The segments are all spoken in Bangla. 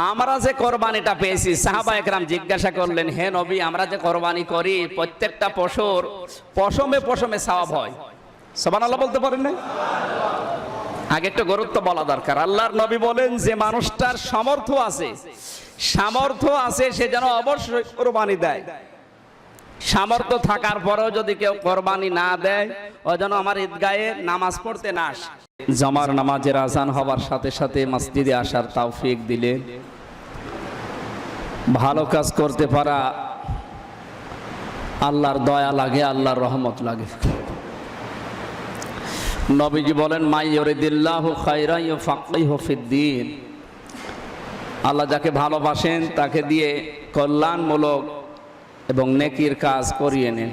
আমরা যে কোরবানিটা পেয়েছি, সাহাবা একরাম জিজ্ঞাসা করলেন, হে নবী, আমরা যে কোরবানি করি প্রত্যেকটা পশুর পশমে পশমে সওয়াব হয়। সুবহানাল্লাহ বলতে পারেন না? আগে একটু গুরুত্ব বলা দরকার। আল্লাহর নবী বলেন, যে মানুষটার সামর্থ্য আছে সে যেন অবশ্যই কোরবানি দেয়। সামর্থ্য থাকার পরেও যদি কেউ কোরবানি না দেয়, ও যেন আমার ঈদগাহে নামাজ পড়তে না আসে। জমার নামাজের আজান হওয়ার সাথে সাথে মসজিদে আসার তৌফিক দিলে ভালো কাজ করতে পারা আল্লাহর দয়া লাগে, আল্লাহর রহমত লাগে। নবীজি বলেন, মাই ইউরিদিল্লাহু খায়রান ইউফাক্কিহু ফিদ্দীন। আল্লাহ যাকে ভালোবাসেন তাকে দিয়ে কল্যাণমূলক এবং নেকির কাজ করিয়ে নেন।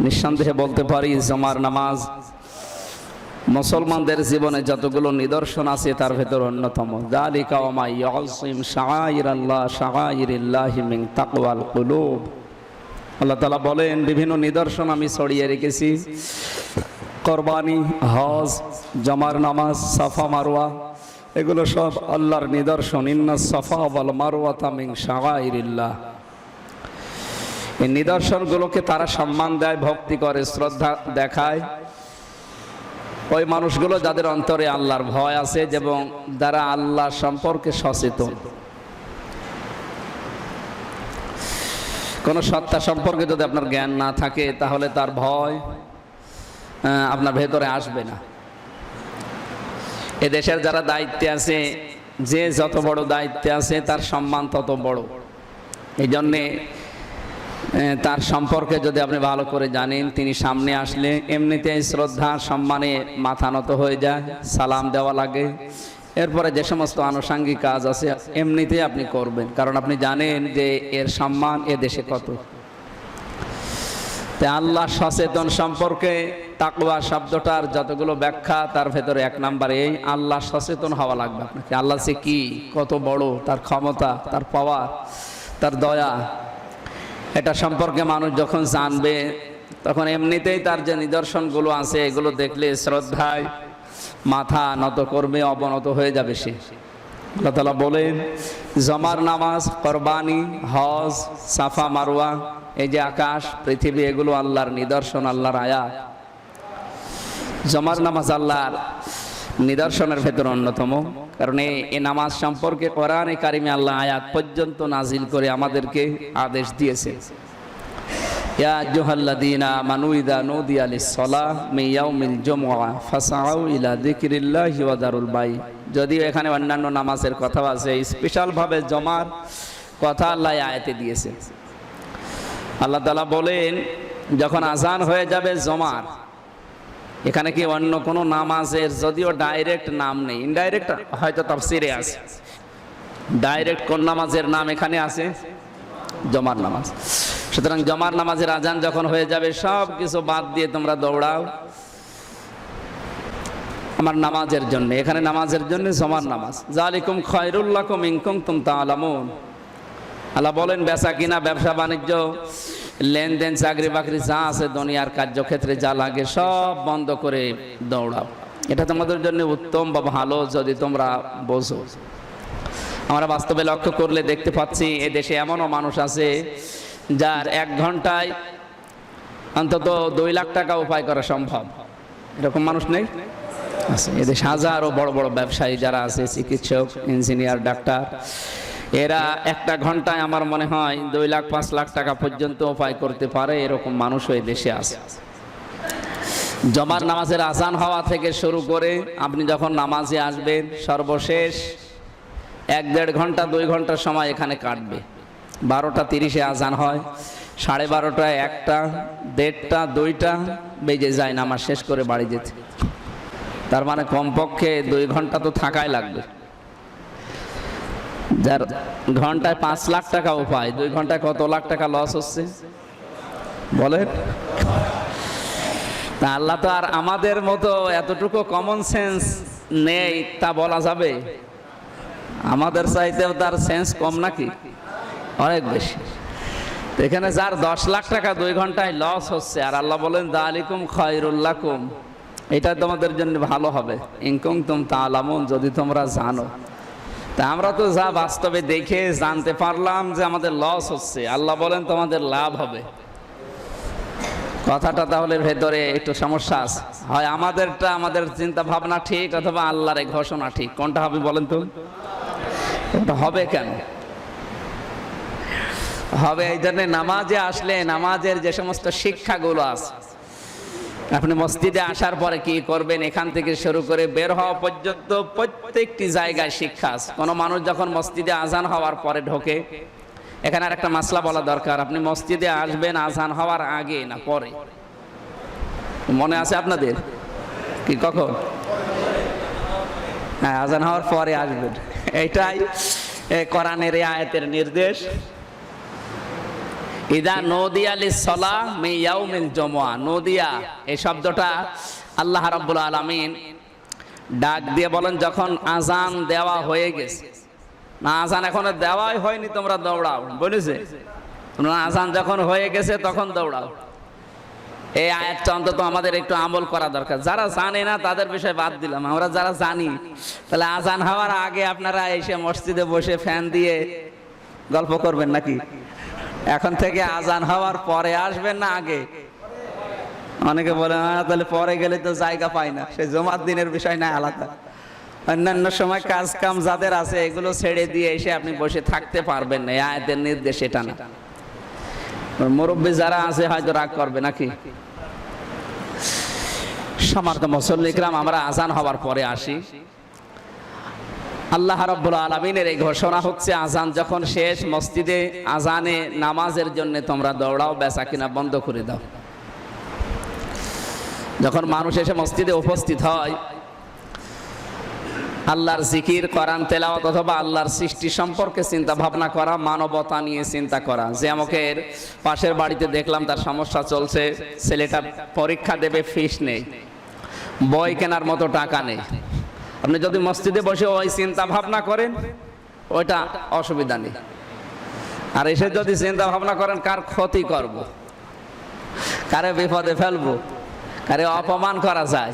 নিঃসন্দেহে বলতে পারি, জমার নামাজ মুসলমানদের জীবনে যতগুলো নিদর্শন আছে তার ভেতর অন্যতম। যালিকা ওয়া মা ইয়াসিম শাআইরাল্লাহ শাআইরিল্লাহি মিন তাকওয়াল কুলুব। আল্লাহ তাআলা বলেন, বিভিন্ন নিদর্শন আমি ছড়িয়ে রেখেছি। কোরবানি, হজ, জমার নামাজ, সাফা মারওয়া, এগুলো সব আল্লাহর নিদর্শন। ইন্নাস সাফা ওয়াল মারওয়াতা মিন শাআইরিল্লাহ। এই নিদর্শনগুলোকে তারা সম্মান দেয়, ভক্তি করে, শ্রদ্ধা দেখায়। ওই মানুষগুলো যাদের অন্তরে আল্লাহর ভয় আছে এবং যারা আল্লাহ সম্পর্কে সচেতন। কোন সত্তা সম্পর্কে যদি আপনার জ্ঞান না থাকে, তাহলে তার ভয় আপনার ভেতরে আসবে না। এদেশের যারা দায়িত্বে আছে, যে যত বড় দায়িত্বে আছে তার সম্মান তত বড়। এই জন্যে তার সম্পর্কে যদি আপনি ভালো করে জানেন, তিনি সামনে আসলে এমনিতেই শ্রদ্ধা সম্মানে মাথা নত হয়ে যায়, সালাম দেওয়া লাগে। এরপরে যে সমস্ত আনুষঙ্গিক কাজ আছে এমনিতেই আপনি করবেন, কারণ আপনি জানেন যে এর সম্মান এ দেশে কত। তাই আল্লাহ সচেতন সম্পর্কে তাকওয়া শব্দটার যতগুলো ব্যাখ্যা, তার ভেতরে এক নম্বরে এই আল্লাহ সচেতন হওয়া লাগবে আপনাকে। আল্লাহ সে কি, কত বড়, তার ক্ষমতা, তার পাওয়ার, তার দয়া, এটা সম্পর্কে মানুষ যখন জানবে তখন এমনিতেই তার যে নিদর্শনগুলো আছে এগুলো দেখলে শ্রদ্ধায় মাথা নত করবে, অবনত হয়ে যাবে সে। আল্লাহ তাআলা বলেন, জমার নামাজ, কোরবানি, হজ, সাফা মারওয়া, এই যে আকাশ পৃথিবী, এগুলো আল্লাহর নিদর্শন, আল্লাহর আয়াত। জমার নামাজ আল্লাহর নিদর্শনের ভেতর অন্যতম, কারণ এই নামাজ সম্পর্কে কোরআনে কারিমে আল্লাহ আয়াত পর্যন্ত নাজিল করে আমাদেরকে আদেশ দিয়েছে। ইয়া আইয়ুহাল্লাযীনা আমানু ইযা নুদিয়া লিস-সালাহ মিন ইয়াউমিল জুমআহ ফাসআউ ইলা যিকরিল্লাহি ওয়া যারুল বাই। যদিও এখানে অন্যান্য নামাজের কথা আছে, স্পেশাল ভাবে জমার কথা আল্লাহ আয়াতে দিয়েছে। আল্লাহ তাআলা বলেন, যখন আজান হয়ে যাবে জমার, এখানে কি অন্য কোনো নামাজের যদিও ডাইরেক্ট নাম নেই, ইনডাইরেক্ট হয়তো তাফসিরে আছে। ডাইরেক্ট কোন নামাজের নাম এখানে আছে? জমার নামাজ। সুতরাং জমার নামাজের আজান যখন হয়ে যাবে, সব কিছু বাদ দিয়ে তোমরা দৌড়াও আমার নামাজের জন্য। এখানে নামাজের জন্য জমার নামাজ। যালিকুম খায়রুল লাকুম ইন কুনতুম তা'লামুন। আল্লাহ বলেন, বেচা কিনা, ব্যবসা বাণিজ্য, লেনদেন, চাকরি বাকরি যা আছে দুনিয়ার কার্যক্ষেত্রে যা লাগে সব বন্ধ করে দৌড়াও। এটা তোমাদের জন্য উত্তম বা ভালো যদি তোমরা বোঝো। আমরা বাস্তবে লক্ষ্য করলে দেখতে পাচ্ছি, এ দেশে এমনও মানুষ আছে যার 1 ঘন্টায় অন্তত 2 লাখ টাকা উপায় করা সম্ভব। এরকম মানুষ নেই? আছে। এদেশে হাজারো বড় বড় ব্যবসায়ী যারা আছে, চিকিৎসক, ইঞ্জিনিয়ার, ডাক্তার, এরা 1টা ঘন্টায় আমার মনে হয় 2 লাখ 5 লাখ টাকা পর্যন্ত উপায় করতে পারে। এরকম মানুষ এই দেশে আছে। জমার নামাজের আজান হওয়া থেকে শুরু করে আপনি যখন নামাজে আসবেন, সর্বশেষ 1-1.5 ঘন্টা 2 ঘন্টার সময় এখানে কাটবে। 12টা 30-এ আজান হয়, 12:30টায় 1টা 1:30টা 2টা বেজে যায় নামাজ শেষ করে বাড়ি যেতে। তার মানে কমপক্ষে 2 ঘন্টা তো থাকাই লাগবে। যার ঘন্টায় 5 লাখ টাকা উপায়, 2 ঘন্টায় কত লাখ টাকা লস হচ্ছে বলেন? তা আল্লাহ তো আর আমাদের মতো এতটুকু কমন সেন্স নেই তা বলা যাবে? আমাদের চাইতেও তার সেন্স কম নাকি? অনেক বেশি। এখানে যার 10 লাখ টাকা 2 ঘন্টায় লস হচ্ছে, আর আল্লাহ বলেন যালিকুম খায়রুল লাকুম, এটা তোমাদের জন্য ভালো হবে, ইন কুনতুম তা'লামুন, যদি তোমরা জানো। তা আমরা তো যা বাস্তবে দেখে জানতে পারলাম যে আমাদের লস হচ্ছে, আল্লাহ বলেন তোমাদের লাভ হবে। কথাটা তাহলে ভেতরে একটু সমস্যা আছে। হয় আমাদেরটা, আমাদের চিন্তা ভাবনা ঠিক, অথবা আল্লাহর এই ঘোষণা ঠিক। কোনটা হবে বলেন তো? ওটা হবে কেন? হবে এই জন্য নামাজে আসলে নামাজের যে সমস্ত শিক্ষাগুলো আছে, আপনি মসজিদে আসার পরে কি করবেন এখান থেকে শুরু করে বের হওয়া পর্যন্ত প্রত্যেকটি জায়গায় শিক্ষা আছে। কোনো মানুষ যখন মসজিদে আজান হওয়ার পরে ঢোকে, এখানে আর একটা মাসলা বলা দরকার, আপনি মসজিদে আসবেন আজান হওয়ার আগে না পরে? মনে আছে আপনাদের কি কখন? হ্যাঁ, আজান হওয়ার পরে আসবেন, এটাই কোরআনের এই আয়াতের নির্দেশ। ইদা নদিয়া লিসসালাহ মিন ইয়াউমিল জুমআ, নদিয়া এই শব্দটা আল্লাহ রাব্বুল আলামিন ডাক দিয়ে বলেন যখন আজান দেওয়া হয়ে গেছে। না, আজান এখনো দেওয়াই হয়নি, তোমরা দৌড়াও, বলেছে? তোমরা আজান যখন হয়ে গেছে তখন দৌড়াও। এই আয়াতটা অন্তত আমাদের একটু আমল করা দরকার। যারা জানে না তাদের বিষয় বাদ দিলাম, আমরা যারা জানি, তাহলে আজান হওয়ার আগে আপনারা এসে মসজিদে বসে ফ্যান দিয়ে গল্প করবেন নাকি? এখন থেকে আজান হওয়ার পরে আসবেন না আগে? অনেকে বলে তাহলে পরে গেলে তো জায়গা পাই না, সে জুমার দিনের বিষয় না, আলাদা। অন্যান্য সময় কাজ কাম যাদের আছে এগুলো ছেড়ে দিয়ে এসে আপনি বসে থাকতে পারবেন না, আয়াতের নির্দেশ এটা না। মুরব্বী যারা আছে হয়তো রাগ করবে নাকি? সম্মানিত মুসল্লি কিরাম, আমরা আজান হওয়ার পরে আসি। আল্লাহ রাব্বুল আলামিনের এই ঘোষণা হচ্ছে আজান যখন শেষ, মসজিদে আজানে নামাজের জন্য তোমরা দৌড়াও, বেচা কিনা বন্ধ করে দাও। যখন মানুষ এসে মসজিদে উপস্থিত হয়, আল্লাহর জিকির, কোরআন তেলাওয়াত অথবা আল্লাহর সৃষ্টি সম্পর্কে চিন্তা ভাবনা করা, মানবতা নিয়ে চিন্তা করা। যে আমাকে পাশের বাড়িতে দেখলাম তার সমস্যা চলছে, ছেলেটা পরীক্ষা দেবে, ফিস নেই, বই কেনার মতো টাকা নেই। আপনি যদি মসজিদে বসে ওই চিন্তা ভাবনা করেন ওইটা অসুবিধা নেই। আর এসে যদি চিন্তা ভাবনা করেন কার ক্ষতি করব, কারে বিপদে ফেলবো, কারে অপমান করা যায়,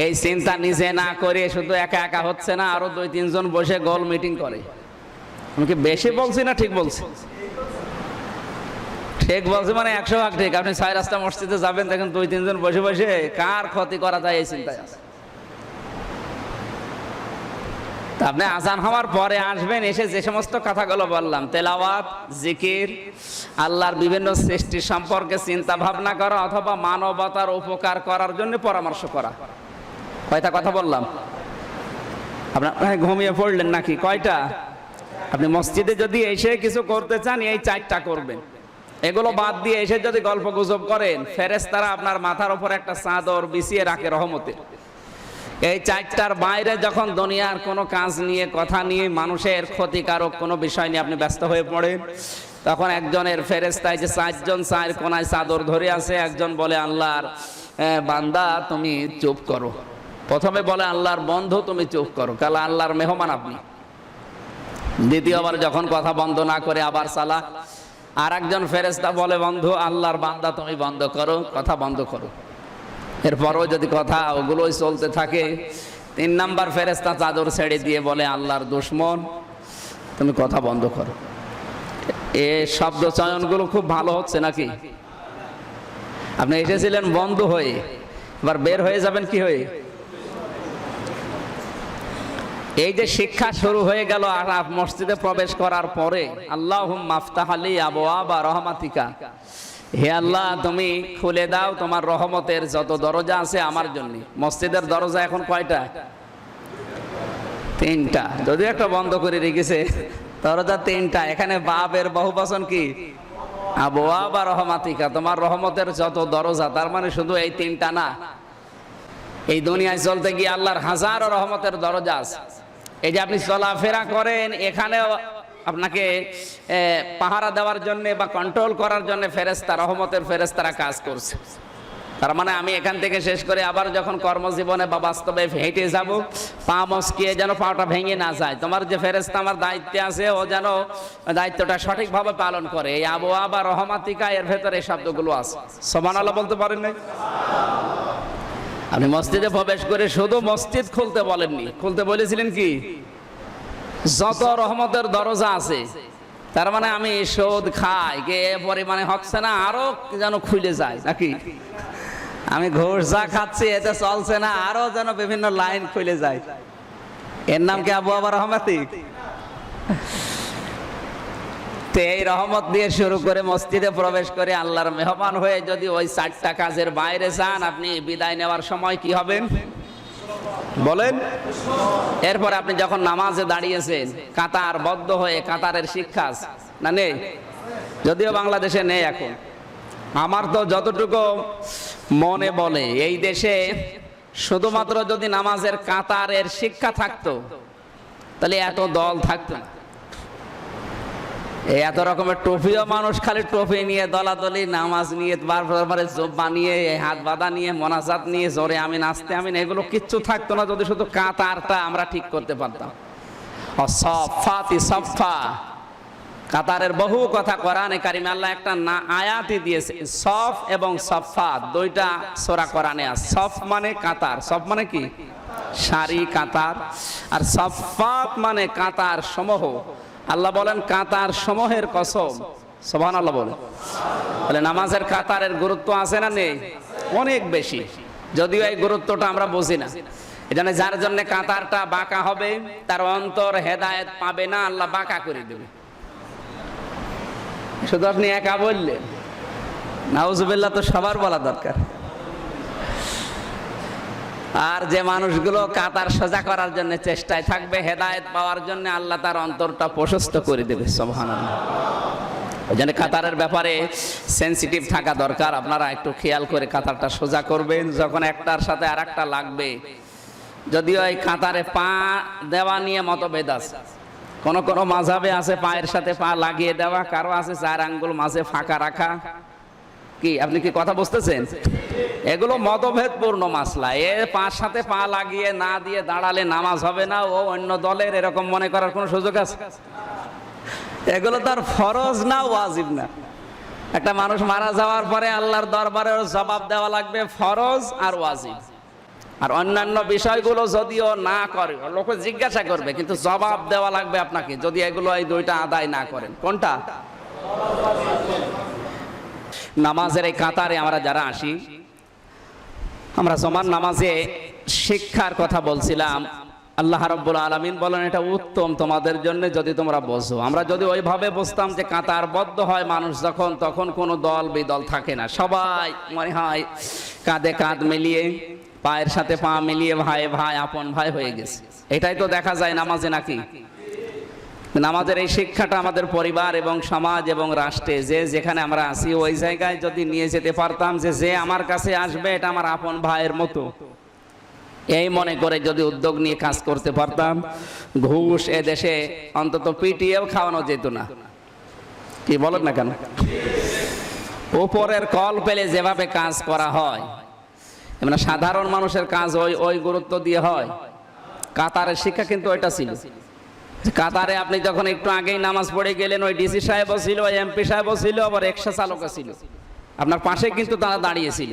এই চিন্তা নিজে না করে শুধু একা একা হচ্ছে না, আরো 2-3 জন বসে গোল মিটিং করে। আমি কি বেশি বলছি না ঠিক বলছি? ঠিক বলছি মানে 100 ভাগ ঠিক। আপনি 6 রাস্তা মসজিদে যাবেন, দেখেন 2-3 জন বসে বসে কার ক্ষতি করা যায় এই চিন্তায় আছে। আপনি আজান হওয়ার পরে আসবেন, এসে যে সমস্ত কথাগুলো বললাম, তেলাওয়াত, জিকির, আল্লাহর বিভিন্ন সৃষ্টি সম্পর্কে চিন্তা ভাবনা করা অথবা মানবতার উপকার করার জন্য পরামর্শ করা। কয়টা কথা বললাম? আপনার ঘুমিয়ে পড়লেন নাকি? কয়টা? আপনি মসজিদে যদি এসে কিছু করতে চান এই 4টা করবেন। এগুলো বাদ দিয়ে এসে যদি গল্প গুজব করেন, ফেরেশতারা আপনার মাথার উপর একটা চাদর বিছিয়ে রাখে রহমতের। এই 4টার বাইরে যখন দুনিয়ার কোনো কাজ নিয়ে, কথা নিয়ে, মানুষের ক্ষতিকারক কোনো বিষয় নিয়ে আপনি ব্যস্ত হয়ে পড়েন, তখন একজনের ফেরেশতায় যে 4 জন 4 কোনায় চাদর ধরে আছে, একজন বলে আল্লাহর বান্দা তুমি চুপ করো। প্রথমে বলে আল্লাহর বন্ধু তুমি চুপ করো, কাল আল্লাহর মেহমান আপনি। দ্বিতীয়বার যখন কথা বন্ধ না করে আবার সালা, আর একজন ফেরেশতা বলে বন্ধু আল্লাহর বান্দা তুমি বন্ধ করো, কথা বন্ধ করো। এরপরও যদি কথা ওগুলোই চলতে থাকে, 3 নাম্বার ফেরেশতা চাদর ছেড়ে দিয়ে বলে আল্লাহর দুশমন তুমি কথা বন্ধ করো। এই শব্দ চয়নগুলো খুব ভালো হচ্ছে নাকি? আপনি এসেছিলেন বন্ধ হয়ে, এবার বের হয়ে যাবেন কি হয়ে? এই যে শিক্ষা শুরু হয়ে গেল আর মসজিদে প্রবেশ করার পরে, আল্লাহুম্মা আফতাহ লি আবওয়াবা রহমাতিকা, হে আল্লাহ তুমি খুলে দাও তোমার রহমতের যত দরজা আছে আমার জন্য। মসজিদের দরজা এখন কয়টা? 3টা, যদি একটা বন্ধ করে রেখেছে, দরজা 3টা। এখানে বাবের বহুবচন কি? আবওয়াবা রহমাতিকা, তোমার রহমতের যত দরজা। তার মানে শুধু এই 3টা না, এই দুনিয়ায় চলতে গিয়ে আল্লাহর হাজারো রহমতের দরজা আছে। এই যে আপনি চলাফেরা করেন, এখানেও আপনাকে পাহারা দেওয়ার জন্য বা কন্ট্রোল করার জন্য ফেরেশতা, রহমতের ফেরেশতারা কাজ করছে। তার মানে আমি এখান থেকে শেষ করে আবার যখন কর্মজীবনে বা বাস্তবে হেঁটে যাব, পা মচকিয়ে যেন পাটা ভেঙে না যায়, তোমার যে ফেরেশতা আমার দায়িত্বে আছে ও যেন দায়িত্বটা সঠিকভাবে পালন করে। এই আবওয়াবা রহমাতিকা, এর ভেতরে এই শব্দগুলো আছে। সুবহানাল্লাহ বলতে পারেন নাই? আপনি মসজিদে প্রবেশ করে শুধু মসজিদ খুলতে বলেননি, খুলতে বলেছিলেন কি? যত রহমতের দরজা আছে, তার মানে আমি সুদ খাই কে পরিমাণে হচ্ছে না, আরো যেন খুলে যায় নাকি? আমি ঘুষ যা খাচ্ছি এতে চলছে না, আরো যেন বিভিন্ন লাইন খুলে যায়। এর নাম কি আবু আবার রহমতি? এই রহমত দিয়ে শুরু করে মসজিদে প্রবেশ করে আল্লাহর মেহমান হয়ে যদি ওই 4টা কাজের বাইরে যান, আপনি বিদায় নেওয়ার সময় কি হবেন বলেন? এরপর আপনি যখন নামাজে দাঁড়িয়েছেন কাতার বদ্ধ হয়ে, কাতারের শিক্ষা না নেই? যদিও বাংলাদেশে নেই এখন। আমার তো যতটুকু মনে বলে এই দেশে শুধুমাত্র যদি নামাজের কাতারের শিক্ষা থাকতো তাহলে এত দল থাকতো না। এত রকমের ট্রফিও মানুষ খালি ট্রফি নিয়ে দলাদলি, নামাজ নিয়ে বারবার জোব্বা নিয়ে, হাত বাঁধা নিয়ে, মোনাজাত নিয়ে, জোরে আমিন আস্তে আমিন, এগুলো কিচ্ছু থাকতো না যদি শুধু কাতারটা আমরা ঠিক করতে পারতাম। সফাতি সফা, কাতারের বহু কথা কোরআনে কারিমে আল্লাহ একটা আয়াতই দিয়েছে। সফ এবং সফাত দুইটা সূরা কোরআনে আছে। সফ মানে কাতার, সফ মানে কি সারি কাতার, আর সফাত মানে কাতার সমূহ। আল্লাহ বলেন কাতার সমূহের কসম, সুবহানাল্লাহ বলে। বলে নামাজের কাতারের গুরুত্ব আছে না নেই? অনেক বেশি, যদিও এই গুরুত্বটা আমরা বুঝি না। এজন্য যার জন্য কাতারটা বাঁকা হবে তার অন্তর হেদায়েত পাবে না, আল্লাহ বাঁকা করে দেবে। শুধু আপনি একা বললেন, নাউজুবিল্লাহ তো সবার বলা দরকার। আর যে মানুষগুলো কাতার সোজা করার জন্য চেষ্টায় থাকবে, হেদায়েত পাওয়ার জন্য, আল্লাহ তার অন্তরটা প্রশস্ত করে দেবে। সুবহানাল্লাহ। ওই জন্য কাতারের ব্যাপারে সেনসিটিভ থাকা দরকার। আপনারা একটু খেয়াল করে কাতারটা সোজা করবেন যখন একটার সাথে আর একটা লাগবে। যদিও এই কাতারে পা দেওয়া নিয়ে মতভেদ আছে। কোন কোন মাযহাবে আছে পায়ের সাথে পা লাগিয়ে দেওয়া, কারো আছে 4 আঙ্গুল মাঝে ফাঁকা রাখা। কি আপনি কি কথা বুঝতেছেন? এগুলো মতভেদপূর্ণ মাসলা। পাঁচ সাথে পা লাগিয়ে না দিয়ে দাঁড়ালে নামাজ হবে না, ও অন্য দলের, এরকম মনে করার কোনো সুযোগ আছে? এগুলো তার ফরজ না ওয়াজিব না। একটা মানুষ মারা যাওয়ার পরে আল্লাহর দরবারে জবাব দেওয়া লাগবে, ফরজ আর ওয়াজিব। আর অন্যান্য বিষয়গুলো যদিও না করে, লোকে জিজ্ঞাসা করবে, কিন্তু জবাব দেওয়া লাগবে আপনাকে যদি এগুলো এই দুইটা আদায় না করেন। কোনটা? নামাজের এই কাতারে আমরা যারা আসি, আমরা জমান নামাজে শিক্ষার কথা বলছিলাম। আল্লাহ রাব্বুল আলামিন বলেন এটা উত্তম তোমাদের জন্য যদি তোমরা বোঝো। আমরা যদি ওইভাবে বুঝতাম যে কাতার বদ্ধ হয় মানুষ যখন, তখন কোনো দল বিদল থাকে না, সবাই মনে হয় কাঁধে কাঁধ মিলিয়ে, পায়ের সাথে পা মিলিয়ে ভাই ভাই আপন ভাই হয়ে গেছে। এটাই তো দেখা যায় নামাজে নাকি? নামাজের এই শিক্ষাটা আমাদের পরিবার এবং সমাজ এবং রাষ্ট্রে যে যেখানে আমরা আছি ওই জায়গায় যদি নিয়ে যেতে পারতাম, যে যে আমার কাছে আসবে এটা আমার আপন ভাইয়ের মতো, এই মনে করে যদি উদ্যোগ নিয়ে কাজ করতে পারতাম, ঘুষ এ দেশে অন্তত পিটিএও খাওয়ানো যেত না। কি বলেন না কেন? উপরের কল পেলে যেভাবে কাজ করা হয়, মানে সাধারণ মানুষের কাজ ওই গুরুত্ব দিয়ে হয়। কাতারের শিক্ষা কিন্তু ওইটা ছিল। কাতারে আপনি যখন একটু আগেই নামাজ পড়ে গেলেন, ওই ডিসি সাহেবও ছিল, ওই এমপি সাহেবও ছিল, আবার রিকশা চালকও ছিল। আপনার পাশে কিন্তু তারা দাঁড়িয়েছিল।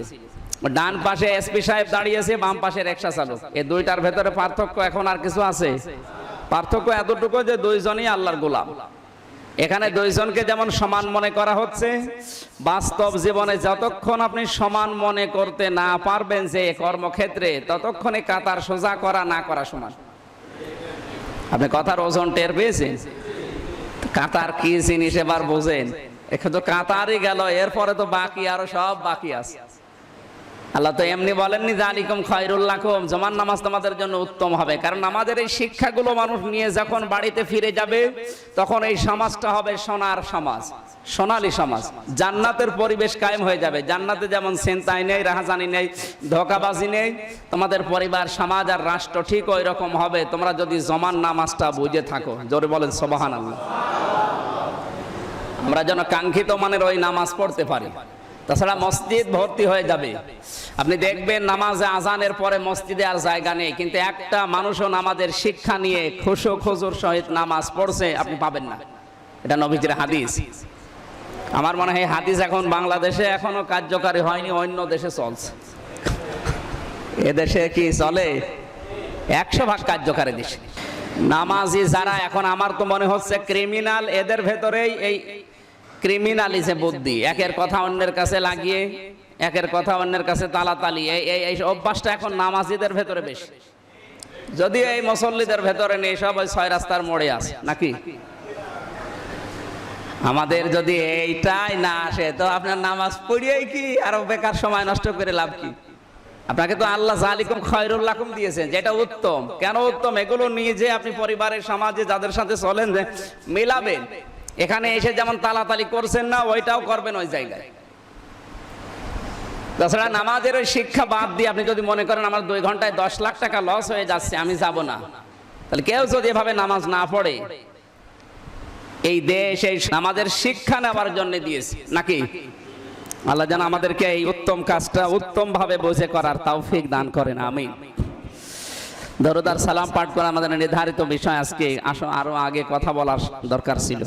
ডান পাশে এসপি সাহেব দাঁড়িয়েছে, বাম পাশে রিকশা চালক। এই দুইটার ভেতরে পার্থক্য এখন আর কিছু আছে? পার্থক্য এতটুকু যে দুইজনই আল্লাহর গোলাম। এখানে দুইজনকে যেমন সমান মনে করা হচ্ছে, বাস্তব জীবনে যতক্ষণ আপনি সমান মনে করতে না পারবেন যে কর্মক্ষেত্রে, ততক্ষণে কাতার সোজা করা না করা সমান। আপনি কথার ওজন টের পেয়েছেন? কাতার কি জিনিস এবার বোঝেন। এখন তো কাতারই গেল, এরপরে তো বাকি আরো সব বাকি আছে। আল্লাহ তো এমনি বলেননি যালিকুম খায়রুল লাকুম, জমান নামাজ তোমাদের জন্য উত্তম হবে। কারণ আমাদের এই শিক্ষাগুলো মানুষ নিয়ে যখন বাড়িতে ফিরে যাবে, তখন এই সমাজটা হবে সোনার সমাজ, সোনালী সমাজ। জান্নাতের পরিবেশ কায়েম হয়ে যাবে। জান্নাতে যেমন চিন্তাই নেই, রাহাজানি নেই, ধোঁকাবাজি নেই, তোমাদের পরিবার, সমাজ আর রাষ্ট্র ঠিক ওই রকম হবে তোমরা যদি জমান নামাজটা বুঝে থাকো। জোরে বলেন সুবহানাল্লাহ। আমরা যেন কাঙ্ক্ষিত মানের ওই নামাজ পড়তে পারি। তাছাড়া মসজিদ ভর্তি হয়ে যাবে। আপনি দেখবেন নামাজে আজানের পরে মসজিদে আর জায়গা নেই, কিন্তু একটা মানুষও নামাজের শিক্ষা নিয়ে খুশু খুজুর সহিত নামাজ পড়ছে আপনি পাবেন না। এটা নবীজির হাদিস। আমার মনে হয় হাদিস এখন বাংলাদেশে এখনো কার্যকারী হয়নি, অন্য দেশে চলছে। এদেশে কি চলে? 100 ভাগ কার্যকারী দেশে। নামাজি যারা এখন আমার তো মনে হচ্ছে ক্রিমিনাল, এদের ভেতরেই এই ক্রিমিনালিজে বুদ্ধি, একের কথা অন্যের কাছে লাগিয়ে, একের কথা অন্যের কাছে তালাতালি, এই অভ্যাসটা এখন নামাজিদের ভেতরে বেশি। যদিও এই মুসল্লিদের ভেতরে নেই, সব ওই 6 রাস্তার মোড়ে আছে নাকি। আমাদের যদি এইটাই না আসে তো আপনার নামাজ পড়িয়েই কি আরো বেকার সময় নষ্ট করে লাভ কি? আপনাকে তো আল্লাহ জালিকুম খায়রুল লাকুম দিয়েছেন, যেটা উত্তম। কেন উত্তম? এগুলো নিয়ে যে আপনি পরিবারের সমাজে যাদের সাথে চলেন যে মেলাবেন, এখানে এসে যেমন তালাতালি করছেন না, ওইটাও করবেন ওই জায়গায়। তাছাড়া নামাজের ওই শিক্ষা বাদ দিয়ে আপনি যদি মনে করেন আমার 2 ঘন্টায় 10 লাখ টাকা লস হয়ে যাচ্ছে, আমি যাব না, তাহলে কেউ যদি এভাবে নামাজ না পড়ে, এই দেশ এই নামাজের শিক্ষা নেওয়ার জন্য দিয়েছে নাকি। আল্লাহ যেন আমাদেরকে এই উত্তম কাজটা উত্তম ভাবে বুঝে করার তৌফিক দান করেন, আমিন। দরুদ আর সালাম পাঠ করা আমাদের নির্ধারিত বিষয়। আজকে আরো আগে কথা বলার দরকার ছিল।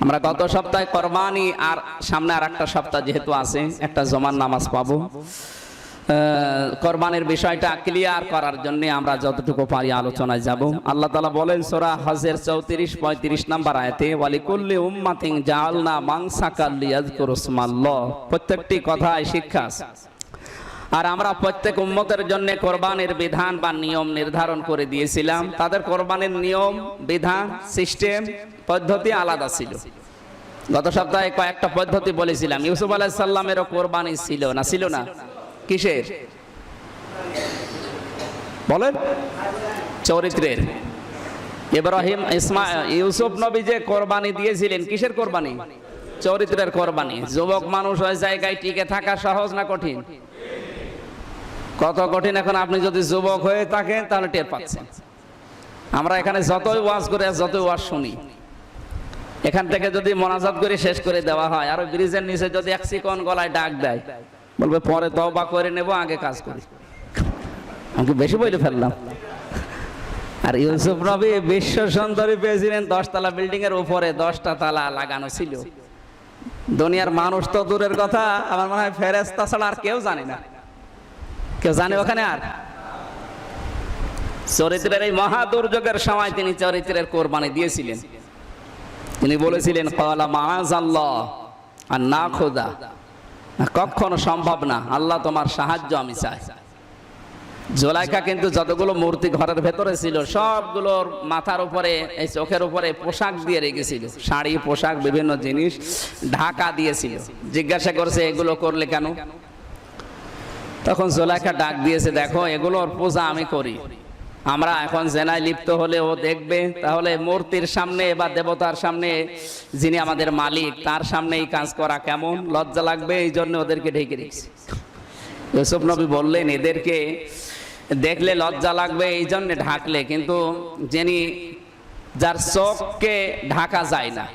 আমরা গত সপ্তাহে কোরবানি আর সামনে আর একটা সপ্তাহ যেহেতু আছে, একটা জমার নামাজ পাবো। কোরবানির বিষয়টা ক্লিয়ার করার জন্য আমরা যতটুকু পারি আলোচনায় যাব। আল্লাহ তাআলা বলেন সূরা হজের 34-35 নম্বর আয়াতে, ওয়ালিকুল্লি উম্মাতিন জাআলনা মানসাকাল লিয়াযকুরুসমাল্লাহ। প্রত্যেকটি কথায় শিক্ষা আছে। আর আমরা প্রত্যেক উম্মতের জন্য কোরবানির বিধান বা নিয়ম নির্ধারণ করে দিয়েছিলাম। তাদের কোরবানির নিয়ম, বিধান, সিস্টেম, পদ্ধতি আলাদা ছিল। গত সপ্তাহে কয়েকটা পদ্ধতি বলেছিলাম। ইউসুফ আলাইহিস সালামেরও কোরবানি ছিল না, ছিল না? কিসের বলেন? চরিত্রের। ইব্রাহিম, ইউসুফ নবী যে কোরবানি দিয়েছিলেন, কিসের কোরবানি? চরিত্রের কোরবানি। যুবক মানুষ ওই জায়গায় টিকে থাকা সহজ না কঠিন? কত কঠিন! এখন আপনি যদি যুবক হয়ে থাকেন তাহলে টের পাচ্ছেন। আমরা এখানে যতই ওয়াজ করে, যতই ওয়াজ শুনি, এখান থেকে যদি মোনাজাত করে শেষ করে দেওয়া হয়, আর ব্রিজের নিচে যদি এক চিকন গলায় ডাক দেয়, বলবে পরে তওবা করে নেব, আগে কাজ করি। আমি বেশি বলে ফেললাম। আর ইউসুফ নবী বিশ্ব সুন্দরী পেয়েছিলেন, 10 তলা বিল্ডিং এর উপরে 10টা তালা লাগানো ছিল। দুনিয়ার মানুষ তো দূরের কথা, আমার মনে হয় ফেরেশতা ছাড়া আর কেউ জানে না। কেউ জানে ওখানে? আর চরিত্রের এই মহা দুর্যোগের সময় তিনি চরিত্রের কোরবানি দিয়েছিলেন। তিনি বলেছিলেন, ক্বালা মাআযাল্লাহ আন নাখুযা, কখনো সম্ভব না, আল্লাহ তোমার সাহায্য আমি চাই। জুলাইখা কিন্তু যতগুলো মূর্তি ঘরের ভেতরে ছিল সবগুলোর মাথার উপরে, এই চোখের উপরে পোশাক দিয়ে রেখেছিল, শাড়ি, পোশাক, বিভিন্ন জিনিস ঢাকা দিয়েছিল। জিজ্ঞাসা করছে এগুলো করলে কেন? তখন জুলাইখা ডাক দিয়েছে, দেখো এগুলোর পূজা আমি করি। আমরা এখন জেনায় লিপ্ত হলে ও দেখবে, তাহলে মূর্তির সামনে বা দেবতার সামনে, যিনি আমাদের মালিক, তার সামনে এই কাজ করা কেমন লজ্জা লাগবে, এই জন্য ওদেরকে ঢেকে রেখেছি। ইউসুফ নবী বললেন, এদেরকে দেখলে লজ্জা লাগবে এই জন্য ঢাকলে, কিন্তু যিনি, যার চোখকে ঢাকা যায় না,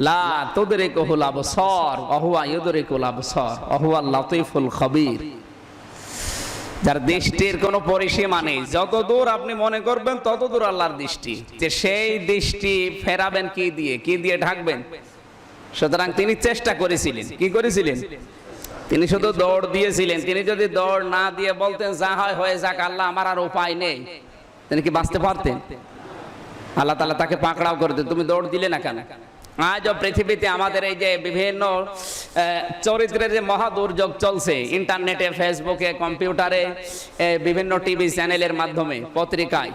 লা তুদরিকুহুল আবসার ওয়া হুয়া ইউদরিকুল আবসার ওয়া হুয়াল লাতীফুল খবীর, যার দৃষ্টির কোনো পরিসীমা নেই, যত দূর আপনি মনে করবেন তত দূর আল্লাহর দৃষ্টি, যে সেই দৃষ্টি ফেরাবেন কি দিয়ে, কি দিয়ে ঢাকবেন। সুতরাং তিনি চেষ্টা করেছিলেন। কি করেছিলেন? তিনি শুধু দৌড় দিয়েছিলেন। তিনি যদি দৌড় না দিয়ে বলতেন যা হয় হয়ে যাক, আল্লাহ আমার আর উপায় নেই, তিনি কি বাঁচতে পারতেন? আল্লাহ তাআলা তাকে পাকড়াও করে দিতেন, তুমি দৌড় দিলে না কেন? আজও পৃথিবীতে আমাদের এই যে বিভিন্ন চরিত্রের যে মহা দুর্যোগ চলছে, ইন্টারনেটে, ফেসবুকে, কম্পিউটারে, বিভিন্ন টিভি চ্যানেলের মাধ্যমে, পত্রিকায়,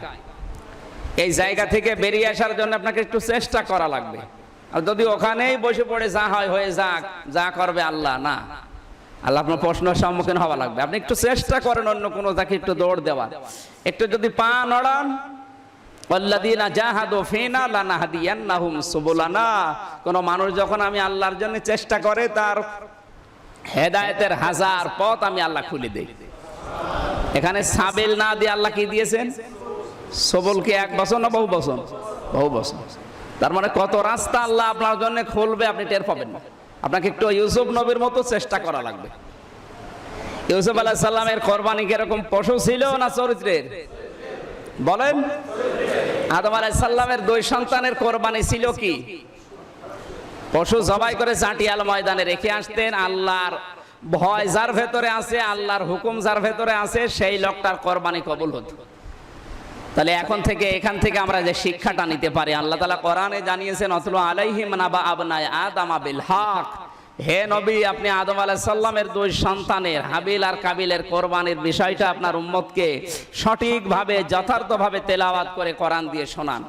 এই জায়গা থেকে বেরিয়ে আসার জন্য আপনাকে একটু চেষ্টা করা লাগবে। আর যদি ওখানেই বসে পড়ে যা হয় হয়ে যাক, যা করবে আল্লাহ, না, আল্লাহ আপনার প্রশ্নের সম্মুখীন হওয়া লাগবে। আপনি একটু চেষ্টা করেন অন্য কোনো জায়গায় একটু দৌড় দেওয়ার, একটু যদি পা নড়ান, ওয়াল্লাযীনা জাহাদু ফীনা লানাহদিয়ান্নাহুম সুবুলানা। কোন মানুষ যখন আমি আল্লাহর জন্য চেষ্টা করে, তার হেদায়েতের 1000 পথ আমি আল্লাহ খুলে দেই। এখানে সাবিল না দিয়ে আল্লাহ কি দিয়েছেন? সবলকে 1 বছর না বহু বছর? বহু বছর। তার মানে কত রাস্তা আল্লাহ আপনার জন্য খুলবে আপনি টের পাবেন না। আপনাকে একটু ইউসুফ নবীর মতো চেষ্টা করা লাগবে। ইউসুফ আলাইহিস সালামের কোরবানি কি এরকম পশু ছিল না চরিত্রের? বলেন। আদম আলাইহিস সালামের 2 সন্তানের কোরবানি ছিল কি? পশু জবাই করে চাটিয়াল ময়দানে রেখে আসতেন। আল্লাহর ভয় যার ভেতরে আছে, আল্লাহর হুকুম যার ভেতরে আছে, সেই লোকটার কোরবানি কবুল হতো। তাহলে এখন থেকে এখান থেকে আমরা যে শিক্ষাটা নিতে পারি, আল্লাহ তাআলা কোরআনে জানিয়েছেন অতলু আলাইহিম নাবা আবনায়ে আদম বিল হক। হে নবী, আপনি আদম আলাইহিস সালামের দুই সন্তানের হাবিল আর কাবিলের কোরবানির বিষয়টা আপনার উম্মতকে সঠিকভাবে যথার্থভাবে তেলাওয়াত করে কোরআন দিয়ে শোনান।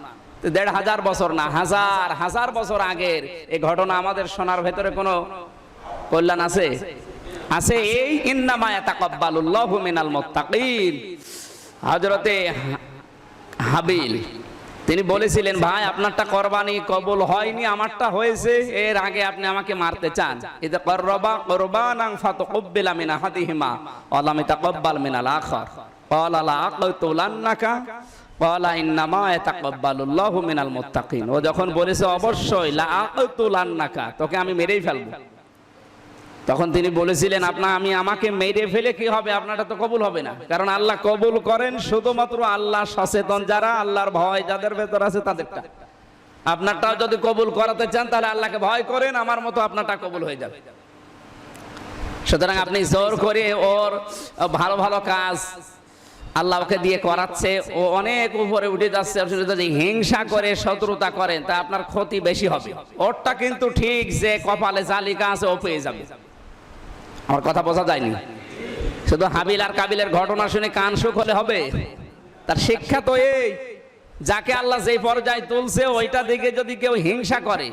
১৫০০ বছর না, হাজার হাজার বছর আগের এই ঘটনা আমাদের শোনার ভেতরে কোনো কল্যাণ আছে? আছে। এই ইন্নামা ইয়াতাকাব্বালুল্লাহু মিনাল মুত্তাকিন। হযরতে হাবিল তিনি বলেছিলেন, ভাই আপনারটা কোরবানি কবুল হয়নি, আমারটা হয়েছে, এর আগে আপনি আমাকে মারতে চান। ইযা কাররাবা কুরবানান ফাতাকাব্বালা মিন আহাদিহিমা ওয়া লাম ইয়াতাকাব্বাল মিনাল আখার ক্বালা লা আকাতুলান্নাকা ক্বালা ইন্নামা ইয়াতাকাব্বালুল্লাহু মিনাল মুত্তাকিন। ও যখন বলেছে অবশ্যই লা আকাতুলান্নাকা, তোকে আমি মেরেই ফেলবো, তখন তিনি বলেছিলেন, আমাকে মেরে ফেলে কি হবে, আপনারটা তো কবুল হবে না। কারণ আল্লাহ কবুল করেন শুধুমাত্র আল্লাহ সচেতন যারা, আল্লাহর ভয় যাদের ভেতর আছে তাদেরটা। আপনারটাও যদি কবুল করাতে চান তাহলে আল্লাহকে ভয় করেন, আমার মতো আপনারটা কবুল হয়ে যাবে। সুতরাং আপনি জোর করে ওর ভালো ভালো কাজ আল্লাহকে দিয়ে করাচ্ছে, ও অনেক উপরে উঠে যাচ্ছে, যদি হিংসা করে শত্রুতা করেন তা আপনার ক্ষতি বেশি হবে। ওরটা কিন্তু ঠিক যে কপালে জালিকা আছে ও পেয়ে যাবে। আমার কথা বোঝা যায়নি? শুধু হাবিল আর কাবিলের ঘটনা শুনে কান সুখ হলে হবে? তার শিক্ষা তো এই, যাকে আল্লাহ যেই পর্যায়ে তুলছে ওইটা দিকে যদি কেউ হিংসা করে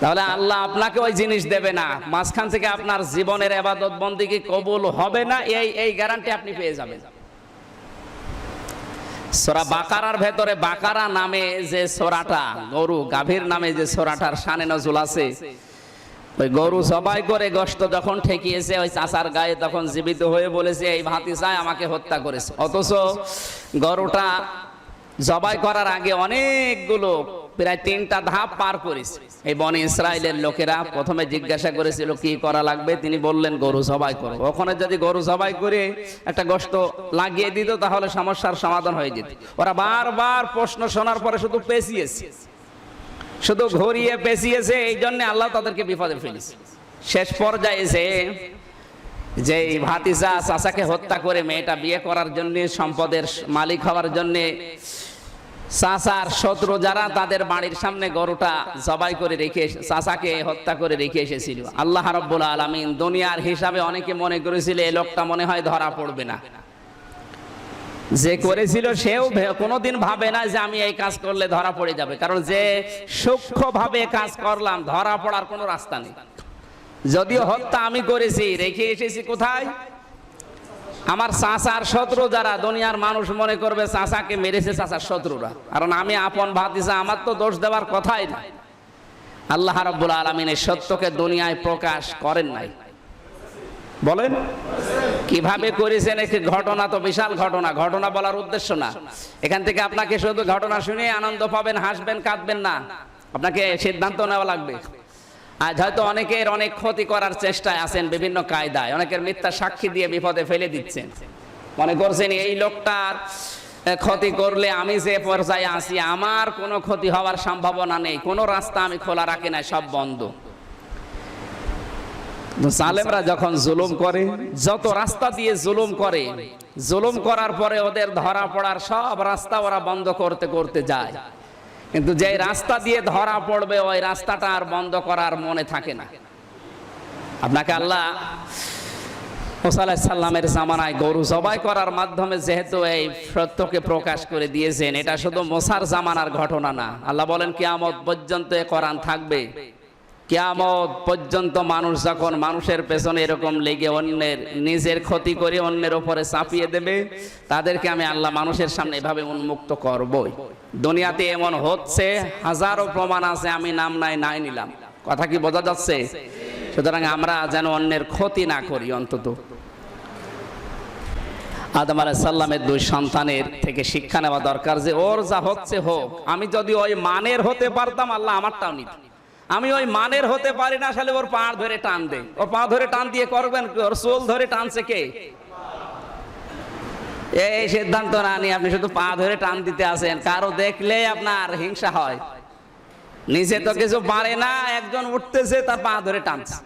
তাহলে আল্লাহ আপনাকে ওই জিনিস দেবে না, মাঝখান থেকে আপনার জীবনের ইবাদত বন্দেগী কবুল হবে না, এই গ্যারান্টি আপনি পেয়ে যাবেন। সূরা বাকারার ভেতরে বাকারা নামে যে সূরাটা, গরু গাভীর নামে যে সূরাটার শানে নজুল আছে, ওই গরু জবাই করে গোশত যখন ঠেকিয়েছে ওই চাচার গায়ে, তখন জীবিত হয়ে বলেছে এই ভাতিজায় আমাকে হত্যা করেছে। অথচ গরুটা জবাই করার আগে অনেকগুলো প্রায় ৩টা ধাপ পার করেছে। এই বনি ইসরায়েলের লোকেরা প্রথমে জিজ্ঞাসা করেছিল কি করা লাগবে, তিনি বললেন গরু জবাই করো। ওখানে যদি গরু জবাই করে একটা গোশত লাগিয়ে দিত তাহলে সমস্যার সমাধান হয়ে যেত। ওরা বারবার প্রশ্ন শোনার পরে শুধু পেঁচিয়েছে, শুধু ঘুরিয়ে পেঁচিয়েছে, এই জন্য আল্লাহ তাদেরকে বিপদে ফেলেছে। শেষ পর্যায়ে এসে যে ভাতিজা চাচাকে হত্যা করে মেয়েটা বিয়ে করার জন্য, সম্পদের মালিক হওয়ার জন্য চাচার শত্রু যারা তাদের বাড়ির সামনে গরুটা জবাই করে রেখে চাচাকে হত্যা করে রেখে এসেছিল। আল্লাহ রাব্বুল আলামিন দুনিয়ার হিসাবে অনেকে মনে করেছিল এই লোকটা মনে হয় ধরা পড়বে না, যে করেছিল সেও কোনোদিন ভাবে না যে আমি এই কাজ করলে ধরা পড়ে যাবে। কারণ যে সূক্ষ্মভাবে কাজ করলাম ধরা পড়ার কোনো রাস্তা নেই। যদিও হত্যা আমি করেছি, রেখে এসেছি কোথায়? আমার চাচার শত্রু যারা, দুনিয়ার মানুষ মনে করবে চাচাকে মেরেছে চাচার শত্রুরা, কারণ আমি আপন ভাতিজা, আমার তো দোষ দেওয়ার কথাই না। আল্লাহ রাব্বুল আলামিন এই সত্যকে দুনিয়ায় প্রকাশ করেন নাই। বলেন কিভাবে করেছেন? একটি ঘটনা তো বিশাল ঘটনা, ঘটনা বলার উদ্দেশ্য না। এখান থেকে আপনাকে শুধু ঘটনা শুনে আনন্দ পাবেন, হাসবেন, কাঁদবেন না, আপনাকে সিদ্ধান্ত নেওয়া লাগবে। আজ হয়তো অনেকের অনেক ক্ষতি করার চেষ্টায় আছেন বিভিন্ন কায়দায়, অনেকের মিথ্যা সাক্ষী দিয়ে বিপদে ফেলে দিচ্ছেন। মনে করছেন এই লোকটার ক্ষতি করলে আমি যে পর্যায়ে আছি আমার কোনো ক্ষতি হওয়ার সম্ভাবনা নেই, কোনো রাস্তা আমি খোলা রাখি না, সব বন্ধ। জালেমরা যখন জুলুম করে, যত রাস্তা দিয়ে জুলুম করে, জুলুম করার পরে ওদের ধরা পড়ার সব রাস্তা ওরা বন্ধ করতে করতে যায়, কিন্তু যে রাস্তা দিয়ে ধরা পড়বে ওই রাস্তাটা আর বন্ধ করার মনে থাকে না। আপনাকে আল্লাহ মুসা আলাইহিস সালামের জামানায় গরু জবাই করার মাধ্যমে যেহেতু এই সত্যকে প্রকাশ করে দিয়েছেন, এটা শুধু মুসার জামানার ঘটনা না। আল্লাহ বলেন কিয়ামত পর্যন্ত এই কোরআন থাকবে। কিয়ামত পর্যন্ত মানুষ যখন মানুষের পেছনে এরকম লেগে অন্যের নিজের ক্ষতি করে অন্যের উপরে চাপিয়ে দেবে, তাদেরকে আমি আল্লাহ মানুষের সামনে এভাবে উন্মুক্ত করবই। দুনিয়াতে এমন হচ্ছে, হাজারো প্রমাণ আছে, আমি নাম নাই নিলাম। কথা কি বোঝা যাচ্ছে? সুতরাং আমরা যেন অন্যের ক্ষতি না করি। অন্তত আদম আলাইহিস সালামের দুই সন্তানের থেকে শিক্ষা নেওয়া দরকার যে ওর যা হচ্ছে হোক, আমি যদি ওই মানের হতে পারতাম আল্লাহ আমারটাও নিত। আমি ওই মানের হতে পারি না, আসলে ওর পা ধরে টান দে, ও পা ধরে টান দিয়ে করবেন, ওর চোল ধরে টানছে কে? এই সিদ্ধান্ত না নিয়ে আপনি শুধু পা ধরে টান দিতে আসেন, কারো দেখলে আপনার হিংসা হয়। নিচে তো কিছু পারে না, একজন উঠতেছে তার পা ধরে টানছে।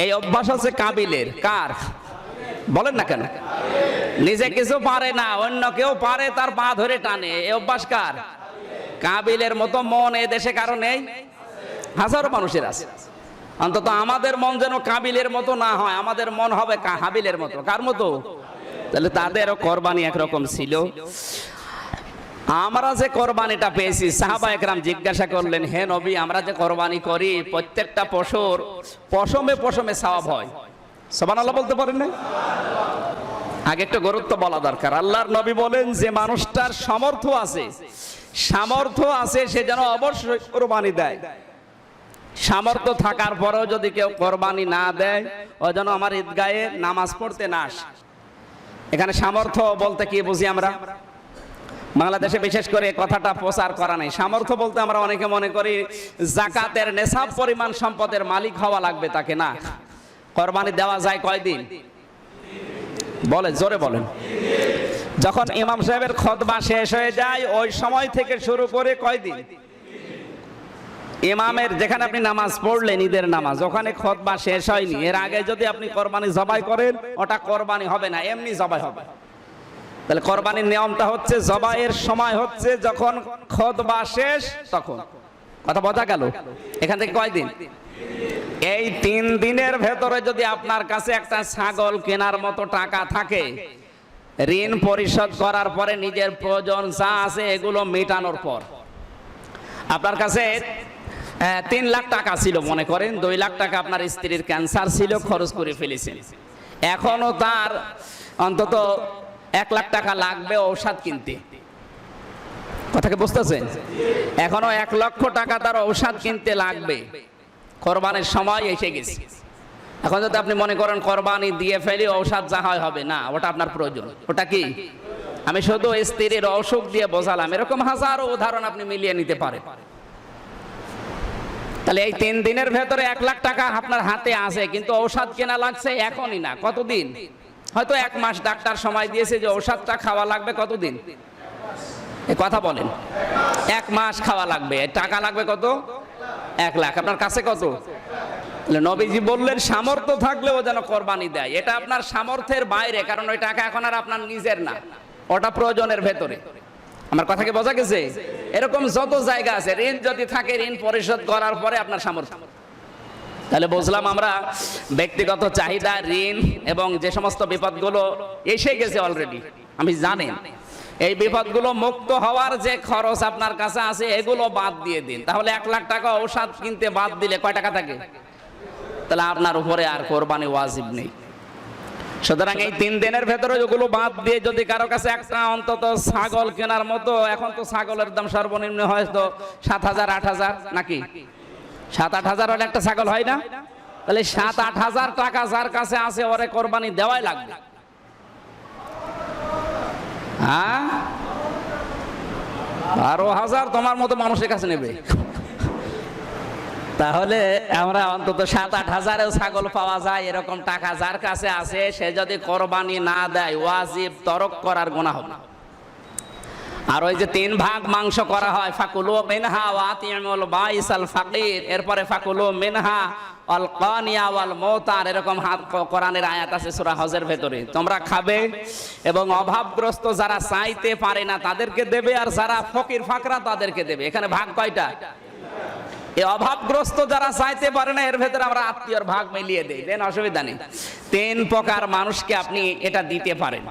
এই অভ্যাস আছে কাবিলের। কার? বলেন না কেন? নিজে কিছু পারে না, অন্য কেউ পারে, তার পা ধরে টানে। এ অভ্যাস কার? কাবিলের মতো মন এ দেশে কারো নেই? হাজারো মানুষের আছে। অন্তত আমাদের মন যেন কাবিলের মতো না হয়, আমাদের মন হবে হাবিলের মতো। কার মতো? তাহলে তাদেরও কোরবানি একরকম ছিল। আমরা যে কোরবানিটা পেয়েছি, সাহাবা একরাম জিজ্ঞাসা করলেন, হে নবী, আমরা যে কোরবানি করি প্রত্যেকটা পশুর পশমে পশমে সওয়াব হয়। সুবহানাল্লাহ বলতে পারেন না? আগে একটু গুরুত্ব বলা দরকার। আল্লাহর নবী বলেন, যে মানুষটার সামর্থ্য আছে সে যেন অবশ্যই কোরবানি দেয়। সামর্থ্য থাকার পরেও যদি কেউ কোরবানি না দেয়, ও যেন আমার ঈদগাহে নামাজ পড়তে না আসে। এখানে সামর্থ্য বলতে কি বুঝি আমরা? বাংলাদেশে বিশেষ করে কথাটা প্রচার করা নাই। সামর্থ্য বলতে আমরা অনেকে মনে করি যাকাতের নেশাব পরিমাণ সম্পদের মালিক হওয়া লাগবে তাকে। না, কোরবানি দেওয়া যায় কয়দিন? বলে জোরে বলেন। যখন ইমাম সাহেবের খুতবা শেষ হয়ে যায় ওই সময় থেকে শুরু করে কয়দিন? ইমামের যেখানে আপনি নামাজ পড়লেন, ঈদের নামাজ, ওখানে খুতবা শেষ হয়নি, এর আগে যদি আপনি কোরবানি জবাই করেন, ওটা কোরবানি হবে না, এমনি জবাই হবে। তাহলে কোরবানির নিয়মটা হচ্ছে, জবাইয়ের সময় হচ্ছে যখন খুতবা শেষ তখন। কথা বোঝা গেল? এখান থেকে কয়দিন? এই 3 দিনের ভেতরে যদি আপনার কাছে একটা ছাগল কেনার মতো টাকা থাকে, ঋণ পরিশোধ করার পরে নিজের প্রয়োজন যা আছে এগুলো মেটানোর পর, আপনার কাছে 3 লাখ টাকা ছিল, মনে করেন 2 লাখ টাকা আপনার স্ত্রীর ক্যান্সার ছিল, খরচ করে ফেলেছেন। এখনো তার অন্তত 1 লাখ টাকা লাগবে ঔষধ কিনতে। কথাকে বুঝতেছেন? এখনো 1 লক্ষ টাকা তার ঔষধ কিনতে লাগবে। কোরবানির সময় এসে গেছে। এখন যদি আপনি মনে করেন কোরবানি দিয়ে ফেলি ঔষধ যা হয় হবে, না, ওটা আপনার প্রয়োজন। ওটা কি? আমি শুধু স্ত্রীর অসুখ দিয়ে বোঝালাম, এরকম হাজারো উদাহরণ আপনি মিলিয়ে নিতে পারেন। তাহলে এই 3 দিনের ভেতরে 1 লাখ টাকা আপনার হাতে আছে, কিন্তু ঔষধ কেনা লাগছে এখনই না, কতদিন? হয়তো 1 মাস ডাক্তার সময় দিয়েছে যে ঔষধটা খাওয়া লাগবে কতদিন? এই কথা বলেন। 1 মাস খাওয়া লাগবে, টাকা লাগবে কত? 1 লাখ। আপনার কাছে কত? তাহলে নবীজি বললেন সামর্থ্য থাকলেও যেন কোরবানি দেয়। এটা আপনার সামর্থ্যের বাইরে, কারণ ওই টাকা এখন আর আপনার নিজের না, ওটা প্রয়োজনের ভেতরে। আমার কথা কি বোঝা গেছে? এরকম যত জায়গা আছে, ঋণ যদি থাকে ঋণ পরিশোধ করার পরে আপনার সামর্থ্য। তাহলে বুঝলাম আমরা ব্যক্তিগত চাহিদা, ঋণ এবং যে সমস্ত বিপদগুলো এসে গেছে অলরেডি, আমি জানেন, এই বিপদগুলো মুক্ত হওয়ার যে খরচ আপনার কাছে আছে এগুলো বাদ দিয়ে দিন। তাহলে 1 লাখ টাকা ঔষধ কিনতে বাদ দিলে কয় টাকা থাকে? তাহলে আপনার উপরে আর কোরবানি ওয়াজিব নেই। সুতরাং এই 3 দিনের ভেতরে ওগুলো বাদ দিয়ে যদি কারো কাছে একটা অন্তত ছাগল কেনার মতো, এখন তো ছাগলের দাম সর্বনিম্ন হয়তো 7,000 8,000 নাকি? 7-8 হাজার হলে একটা ছাগল হয় না? তাহলে 7-8 হাজার টাকা যার কাছে আছে ওরে কোরবানি দেওয়াই লাগবে। হ্যাঁ, 12,000 তোমার মতো মানুষের কাছে নেবে। তাহলে আমরা অন্তত 7-8 হাজারেও ছাগল পাওয়া যায়, এরকম টাকা যার কাছে আছে সে যদি কোরবানি না দেয় ওয়াজিব তরক করার গুনাহ হবে। আর ওই যে 3 ভাগ মাংস করা হয়, ফাকুলু মিনহা ওয়া আতিমুল বাইসাল ফাকির, এরপরে ফাকুলু মিনহা আল কানিয়া ওয়াল মুতার, এরকম কোরআনের আয়াত আছে সূরা হজের ভেতরে। তোমরা খাবে এবং অভাবগ্রস্ত যারা চাইতে পারে না তাদেরকে দেবে, আর যারা ফকির ফাকরা তাদেরকে দেবে। এখানে ভাগ কয়টা? এই অভাবগ্রস্ত যারা চাইতে পারে না এর ভেতরে আমরা আত্মীয়র ভাগ মিলিয়ে দেই, দেন অসুবিধা নেই। 3 প্রকার মানুষকে আপনি এটা দিতে পারেন।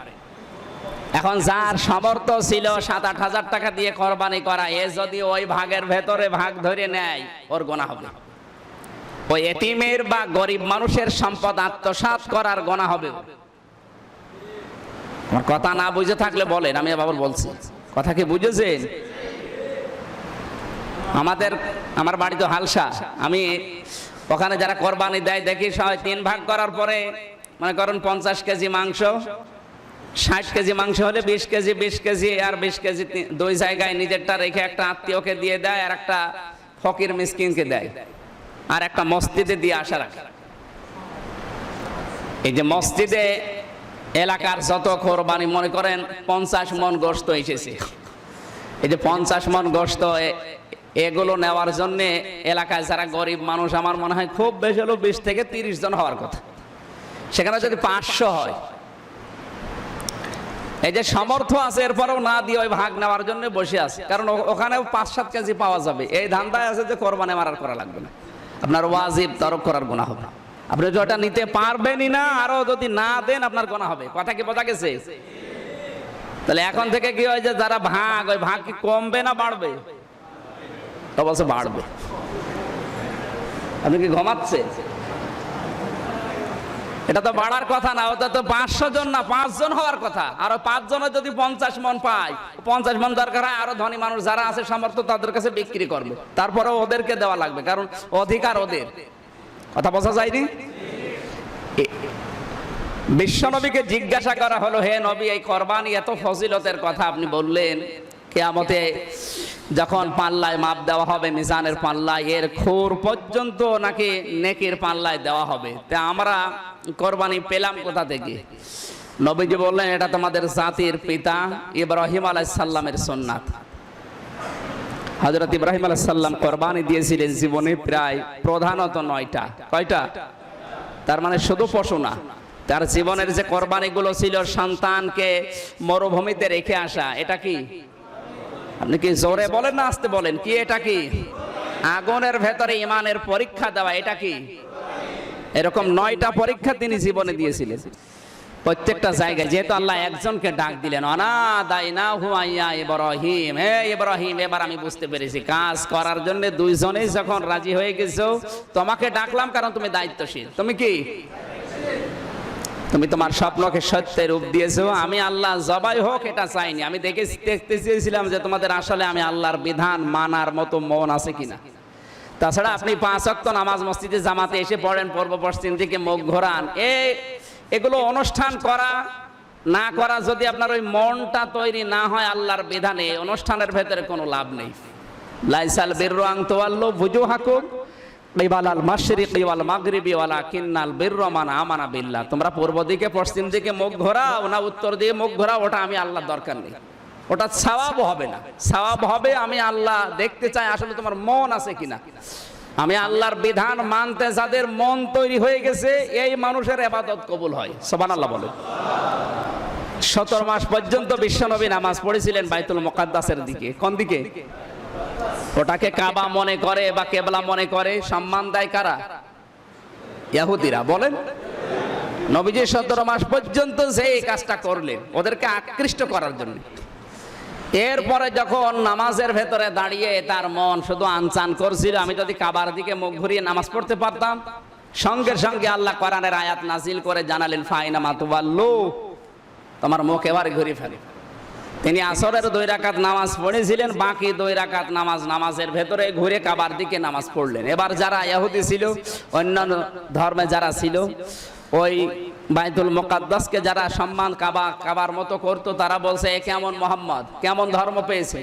এখন যার সামর্থ্য ছিল 7-8 হাজার টাকা দিয়ে কোরবানি করা, এ যদি ওই ভাগের ভেতরে ভাগ ধরে নেয় ওর গুনাহ হবে। ওই এতিমের বা গরিব মানুষের সম্পদ আত্মসাৎ করার গুনাহ হবে। আমার কথা না বুঝে থাকলে বলেন, আমি আবার বলছি, কথা কি বুঝেছেন? আমার বাড়ি তো হালসা, আমি ওখানে যারা কোরবানি দেয় দেখি সবাই 3 ভাগ করার পরে মনে করেন 50 কেজি মাংস, 60 কেজি মাংস হলে 20 কেজি 20 কেজি আর 20 কেজি 2 জায়গায় নিজেরটা রেখে একটা আত্মীয়কে দিয়ে দেয়, আর একটা ফকির মিসকিনকে দেয়, আর একটা মসজিদে দিয়ে আসা রাখে। এই যে মসজিদে এলাকার যত কোরবানি, মনে করেন 50 মন গোশত এসেছে, এই যে 50 মন গোশত এগুলো নেওয়ার জন্য এলাকায় যারা গরিব মানুষ, আমার মনে হয় খুব বেশি হলো 20 থেকে 30 জন হওয়ার কথা। সেখানে যদি 500 হয় এই যে সামর্থ্য আছে এরপরেও না দিয়ে ওই ভাগ নেওয়ার জন্য বসে আছে, কারণ ওখানেও 5-7 কেজি পাওয়া যাবে। এই ধান্দায় আছে যে কোরবানি মারার করা লাগবে না, আপনার ওয়াজিব তরক করার গুনাহ হবে। আপনি যেটা নিতে পারবেনই না, আরো যদি না দেন আপনার গুনাহ হবে। কথা কি বোঝা গেছে? তাহলে এখন থেকে কি হয় যে যারা ভাগ, ওই ভাগ কি কমবে না বাড়বে? অবশ্য বাড়বে। আপনি কি ঘুমাচ্ছে? এটা তো বাড়ার কথা না, ওটা তো 500 জন না 5 জন হওয়ার কথা। আরো 5 জনে যদি 50 মন পায়, 50 মন দরকার হয়, আরো ধনী মানুষ যারা আছে সামর্থ্য তাদের কাছে বিক্রি করবে, তারপরে ওদেরকে দেওয়া লাগবে, কারণ অধিকার ওদের। কথা বোঝা যায়নি? বিশ্বনবীকে জিজ্ঞাসা করা হলো, হে নবী, এই কোরবানি এত ফজিলতের কথা আপনি বললেন, কিয়ামতে যখন পাল্লায় মাপ দেওয়া হবে, মিজানের পাল্লায় এর খুর পর্যন্ত নাকি নেকির পাল্লায় দেওয়া হবে, তা আমরা কোরবানি পেলাম কোথা থেকে? নবীজি বললেন, এটা তোমাদের জাতির পিতা ইব্রাহিম আলাইহিস সালামের সুন্নাত। হযরত ইব্রাহিম আলাইহিস সালাম কোরবানি দিয়েছিলেন জীবনে প্রায় প্রধানত 9টা। কয়টা? তার মানে শুধু পশু না, তার জীবনের যে কোরবানিগুলো ছিল, সন্তানকে মরুভূমিতে রেখে আসা, এটা কি? আপনি কি জোরে বলেন না আস্তে বলেন? কি এটা? কি আগুনের ভেতরে ইমানের পরীক্ষা দেওয়া, এটা কি? এরকম 9টা পরীক্ষা তিনি জীবনে দিয়েছিলেন। প্রত্যেকটা জায়গায় যেহেতু আল্লাহ একজনকে ডাক দিলেন, অনাদাইনাহু আইয়া ইব্রাহিম, হে ইব্রাহিম, এবার আমি বুঝতে পেরেছি কাজ করার জন্য 2 জনেই যখন রাজি হয়ে গেছো, তোমাকে ডাকলাম কারণ তুমি দায়িত্বশীল। তুমি কি? তুমি তোমার স্বপ্নকে সত্যের রূপ দিয়েছো। আমি আল্লাহ জবাই হোক এটা চাইনি, আমি দেখতে চেয়েছিলাম যে তোমাদের আসলে আমি আল্লাহর বিধান মানার মতো মন আছে কিনা। তাছাড়া আপনি 5 ওয়াক্ত নামাজ মসজিদে জামাতে এসে পড়েন, পূর্ব পশ্চিম দিকে মুখ ঘোরান, এগুলো অনুষ্ঠান করা না করা যদি আপনার ওই মনটা তৈরি না হয় আল্লাহর বিধানে, অনুষ্ঠানের ভেতরে কোনো লাভ নেই। লাইসাল বিররু আন তুওয়াল্লু বুজুহাকুম কিবালাল মাশরিকি ওয়াল মাগরিবি ওয়ালাকিন্নাল বিররা মান আমানা বিল্লাহ। তোমরা পূর্ব দিকে পশ্চিম দিকে মুখ ঘোরাও না উত্তর দিকে মুখ ঘোরাও, ওটা আমি আল্লাহর দরকার নেই, ওটা সওয়াব হবে না। সওয়াব হবে আমি আল্লাহ দেখতে চাই আসলে তোমার মন আছে কিনা। আমি আল্লাহর বিধান মানতে যাদের মন তৈরি হয়ে গেছে, এই মানুষের ইবাদত কবুল হয়। সুবহানাল্লাহ বলে। 17 মাস পর্যন্ত বিশ্বনবী নামাজ পড়েছিলেন বাইতুল মুকাদ্দাসের দিকে। কোন দিকে? ওটাকে কাবা মনে করে বা কেবলা মনে করে, সম্মান দেয় কারা? ইহুদিরা। বলেন, নবীজি 17 মাস পর্যন্ত যে এই কাজটা করলেন ওদেরকে আকৃষ্ট করার জন্য। এরপরে যখন নামাজের ভেতরে দাঁড়িয়ে তার মন শুধু আনচান করছিল, আমি যদি কাবার দিকে মুখ ঘুরিয়ে নামাজ পড়তে পারতাম, সঙ্গে সঙ্গে আল্লাহ কোরআনের আয়াত নাজিল করে জানালেন, ফাইনামা তুওয়াল্লু, তোমার মুখ এবার ঘুরিয়ে ফেলে। তিনি আসরের 2 রাকাত নামাজ পড়েছিলেন, বাকি 2 রাকাত নামাজের ভেতরে ঘুরে কাবার দিকে নামাজ পড়লেন। এবার যারা ইহুদি ছিল, অন্যান্য ধর্মে যারা ছিল, ওই বাইতুল মুকাদ্দাসকে যারা সম্মান কাবার মতো করতো, তারা বলছে, এ কেমন মোহাম্মদ, কেমন ধর্ম পেয়েছে।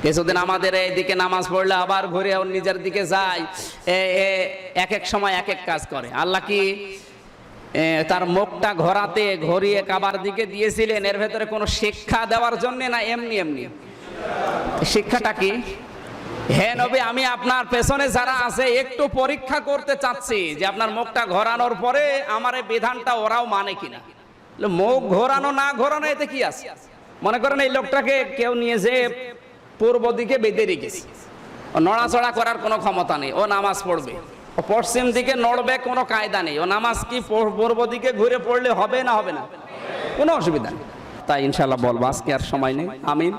কিছুদিন আমাদের এইদিকে নামাজ পড়লে আবার ঘুরে নিজের দিকে যায়, এক এক সময় এক এক কাজ করে। আল্লাহ কি তার মুখটা ঘোরিয়ে কাবার দিকে দিয়েছিলেন এর ভেতরে কোনো শিক্ষা দেওয়ার জন্য, না এমনি এমনি? শিক্ষাটা কি? হে নবী, আমি আপনার পেছনে যারা আছে একটু পরীক্ষা করতে চাচ্ছি যে আপনার মুখটা ঘোরানোর পরে আমার এই বিধানটা ওরাও মানে কিনা। মুখ ঘোরানো না ঘোরানো এতে কি আছে? মনে করেন এই লোকটাকে কেউ নিয়ে যে পূর্ব দিকে বেঁধে রেখেছে, নড়াচড়া করার কোনো ক্ষমতা নেই, ও নামাজ পড়বে, ও পশ্চিম দিকে নড়বে, কোনো কায়দা নেই, ও নামাজ কি পূর্ব দিকে ঘুরে পড়লে হবে না? হবে না, কোনো অসুবিধা নেই। তাই ইনশাআল্লাহ বলবো, আজকে আর সময় নেই। আমিন।